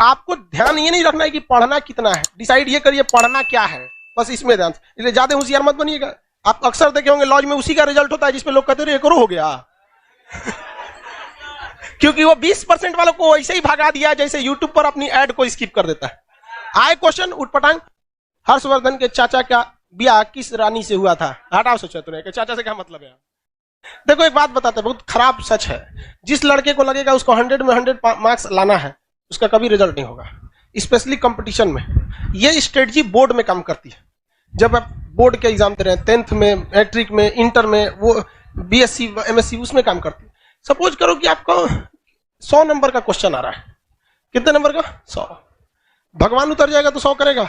आपको ध्यान ये नहीं रखना है कि पढ़ना कितना है, डिसाइड ये करिए पढ़ना क्या है, बस इसमें ध्यान। इसलिए ज्यादा होशियार मत बनिएगा। आप अक्सर देखे होंगे लॉज में उसी का रिजल्ट होता है जिसमें लोग कहते हैं 1 करोड़ हो गया क्योंकि वो 20% वालों को ऐसे ही भगा दिया जैसे यूट्यूब पर अपनी एड को स्किप कर देता है। आए क्वेश्चन उठपटांग, हर्षवर्धन के चाचा का ब्याह किस रानी से हुआ था? हटाओ सोचा तुमने कि चाचा से क्या मतलब है। देखो एक बात बताते हैं, बहुत खराब सच है, जिस लड़के को लगेगा उसको 100 में 100 मार्क्स लाना है उसका कभी रिजल्ट नहीं होगा, स्पेशली कंपटीशन में। ये स्ट्रेटजी बोर्ड में काम करती है। जब आप बोर्ड के एग्जाम दे रहे हैं, 10th में, मैट्रिक में, इंटर में, वो बीएससी एमएससी उसमें काम करती है। सपोज करो कि आपको 100 नंबर का क्वेश्चन आ रहा है, कितने नंबर का? 100। भगवान उतर जाएगा तो 100 करेगा।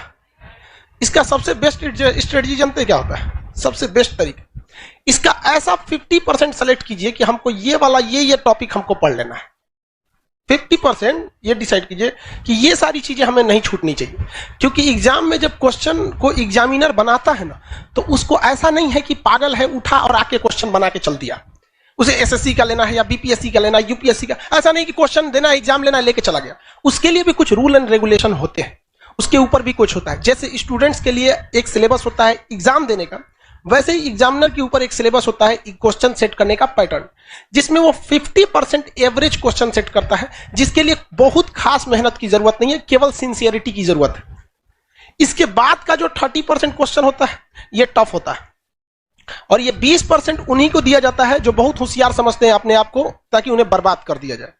इसका सबसे बेस्ट स्ट्रेटजी जानते क्या होता है? सबसे बेस्ट तरीका, इसका ऐसा 50% सेलेक्ट कीजिए कि हमको ये वाला ये टॉपिक हमको पढ़ लेना है। 50% ये डिसाइड कीजिए कि ये सारी चीजें हमें नहीं छूटनी चाहिए, क्योंकि एग्जाम में जब क्वेश्चन को एग्जामिनर बनाता है ना, तो उसको ऐसा नहीं है कि पागल है उठा और आके क्वेश्चन बना के चल दिया। उसे एसएससी का लेना है या बीपीएससी का लेना है, यूपीएससी का, ऐसा नहीं कि क्वेश्चन देना है, एग्जाम लेना है, लेके चला गया। उसके लिए भी कुछ रूल एंड रेगुलेशन होते हैं, उसके ऊपर भी कुछ होता है। जैसे स्टूडेंट्स के लिए एक सिलेबस होता है एग्जाम देने का, वैसे ही एग्जामिनर के ऊपर एक सिलेबस होता है क्वेश्चन सेट करने का पैटर्न, जिसमें वो 50% एवरेज क्वेश्चन सेट करता है, जिसके लिए बहुत खास मेहनत की जरूरत नहीं है, केवल सिंसियरिटी की जरूरत है। इसके बाद का जो 30% क्वेश्चन होता है ये टफ होता है, और ये 20% उन्हीं को दिया जाता है जो बहुत होशियार समझते हैं अपने आप को, ताकि उन्हें बर्बाद कर दिया जाए।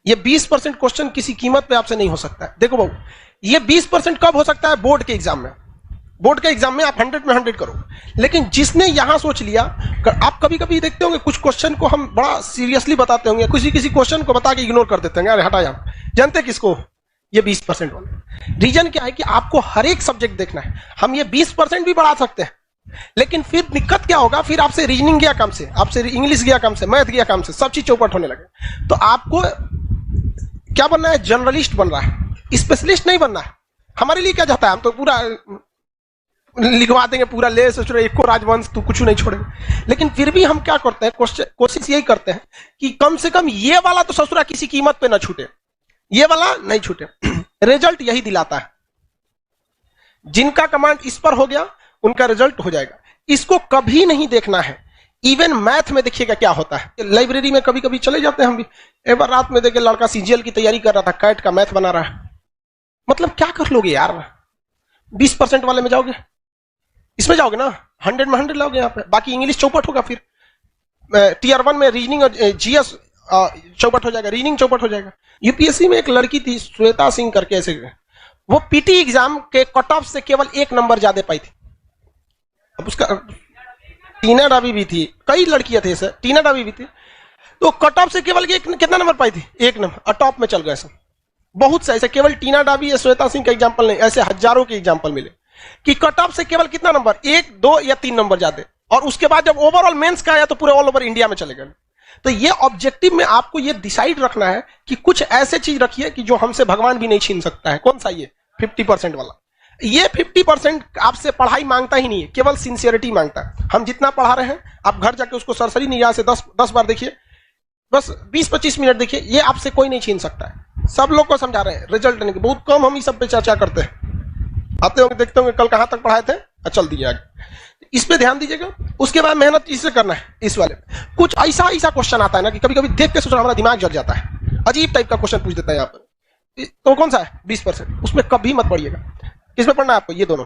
ये 20% क्वेश्चन किसी कीमत पे आपसे नहीं हो सकता है। देखो बाबू, ये 20% कब हो सकता है? बोर्ड के एग्जाम में। बोर्ड के एग्जाम में आप 100 में 100 करो, लेकिन जिसने यहां सोच लिया, आप कभी कभी देखते होंगे कुछ क्वेश्चन को हम बड़ा सीरियसली बताते होंगे, किसी क्वेश्चन को बता के इग्नोर कर देते हैं, अरे हटा जाओ। जानते किसको? ये 20% वाले। रीजन क्या है कि आपको हर एक सब्जेक्ट देखना है। हम ये 20% भी बढ़ा सकते हैं, लेकिन फिर दिक्कत क्या होगा, फिर आपसे रीजनिंग गया कम से, आपसे इंग्लिश गया कम से, मैथ गया कम से, सब चीज चौपट होने लगे। तो आपको क्या बनना है? जर्नलिस्ट बन रहा है, स्पेशलिस्ट नहीं बनना है। हमारे लिए क्या चाहता है? हम तो पूरा लिखवा देंगे, पूरा ले सोच रहे एको राजवंश तो कुछ नहीं छोड़ेंगे। लेकिन फिर भी हम क्या करते हैं, कोशिश यही करते हैं कि कम से कम ये वाला तो ससुरा किसी कीमत पे ना छूटे, ये वाला नहीं छूटे। रिजल्ट यही दिलाता है। जिनका कमांड इस पर हो गया उनका रिजल्ट हो जाएगा। इसको कभी नहीं देखना है। इवन मैथ में देखिएगा क्या होता है। लाइब्रेरी में कभी कभी चले जाते हैं हम भी। एक बार रात में देखे लड़का सीजीएल की तैयारी कर रहा था, कैट का मैथ बना रहा है। मतलब क्या कर लोगे यार? 20% वाले में जाओगे, इसमें जाओगे ना, 100 में 100 लाओगे यहाँ पे, बाकी इंग्लिश चौपट होगा। फिर टीयर 1 में रीजनिंग और जीएस चौपट हो जाएगा, रीजनिंग चौपट हो जाएगा। यूपीएससी में एक लड़की थी श्वेता सिंह करके, ऐसे वो पीटी एग्जाम के कट ऑफ से केवल 1 नंबर ज्यादा पाई थी। अब उसका टीना डाबी भी थी, कई लड़कियां थे सर, टीना डाबी भी थी, तो कट ऑफ से केवल कितना नंबर पाई थी? 1 नंबर, और टॉप में चल गए सब। बहुत से ऐसे, केवल टीना डाबी या श्वेता सिंह का एग्जाम्पल नहीं, ऐसे हजारों के एग्जाम्पल मिले कि कट ऑफ से केवल कितना नंबर, 1, 2 या 3 नंबर ज्यादा, और उसके बाद जब ओवरऑल मेंस का आया तो पूरे ऑल ओवर इंडिया में चले गए। तो ये ऑब्जेक्टिव में आपको ये डिसाइड रखना है कि कुछ ऐसे चीज रखिए कि जो हमसे भगवान भी नहीं छीन सकता है। कौन सा? ये 50% वाला। ये 50% आपसे पढ़ाई मांगता ही नहीं है, केवल सिंसियरिटी मांगता है। हम जितना पढ़ा रहे हैं, आप घर जाके उसको सरसरी निगाह से 10 बार देखिए, बस 20-25 मिनट देखिए, ये आपसे कोई नहीं छीन सकता है। सब लोग को समझा रहे हैं, रिजल्ट देने के बहुत कम हम इस सब पे चर्चा करते हैं। आते होंगे, देखते होंगे कल कहां तक पढ़ाए थे, चल दिए आगे। इस पे ध्यान दीजिएगा। उसके बाद मेहनत इससे करना है। इस वाले कुछ ऐसा क्वेश्चन आता है ना कि कभी कभी देख के सोचना हमारा दिमाग जल जाता है, अजीब टाइप का क्वेश्चन पूछ देता है यहाँ पर। तो कौन सा है? 20%। उसमें कभी मत पढ़िएगा। किसमें पढ़ना है आपको? ये दोनों।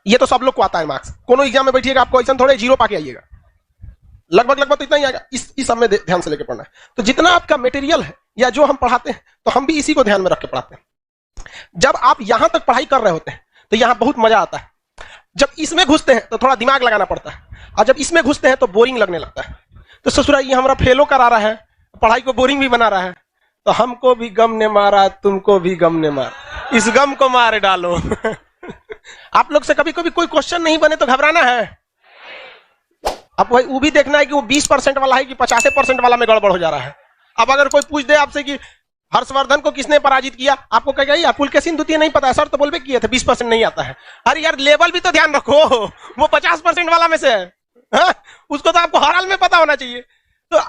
ये तो सब लोग को आता है मार्क्स। कोनो एग्जाम में बैठिएगा आपको ऐसा थोड़े 0 पाके आइएगा, लगभग तो इतना ही आएगा। इस सब में ध्यान से लेकर पढ़ना है। तो जितना आपका मटेरियल है या जो हम पढ़ाते हैं, तो हम भी इसी को ध्यान में रख के पढ़ाते हैं। जब आप यहां तक पढ़ाई कर रहे होते हैं तो यहां बहुत मजा आता है। जब इसमें घुसते हैं तो थोड़ा दिमाग लगाना पड़ता है, और जब इसमें घुसते हैं तो बोरिंग लगने लगता है। तो ससुरा ये हमारा फेलो करा रहा है, पढ़ाई को बोरिंग भी बना रहा है। तो हमको भी गम ने मारा, तुमको भी गम ने मारा, इस गम को मार डालो। आप लोग से कभी कभी कोई क्वेश्चन नहीं बने तो घबराना है। अब वो भी देखना है कि वो 20% वाला है कि 50% वाला में गड़बड़ हो जा रहा है। अब अगर कोई पूछ दे आपसे कि हर्षवर्धन को किसने पराजित किया, आपको कहेगा यार पुलकेशिन द्वितीय नहीं पता है सर, तो बोलबे किए थे 20% नहीं आता है। अरे यार लेवल भी तो ध्यान रखो, वो 50% वाला में से है, उसको तो आपको हर हाल में पता होना चाहिए। तो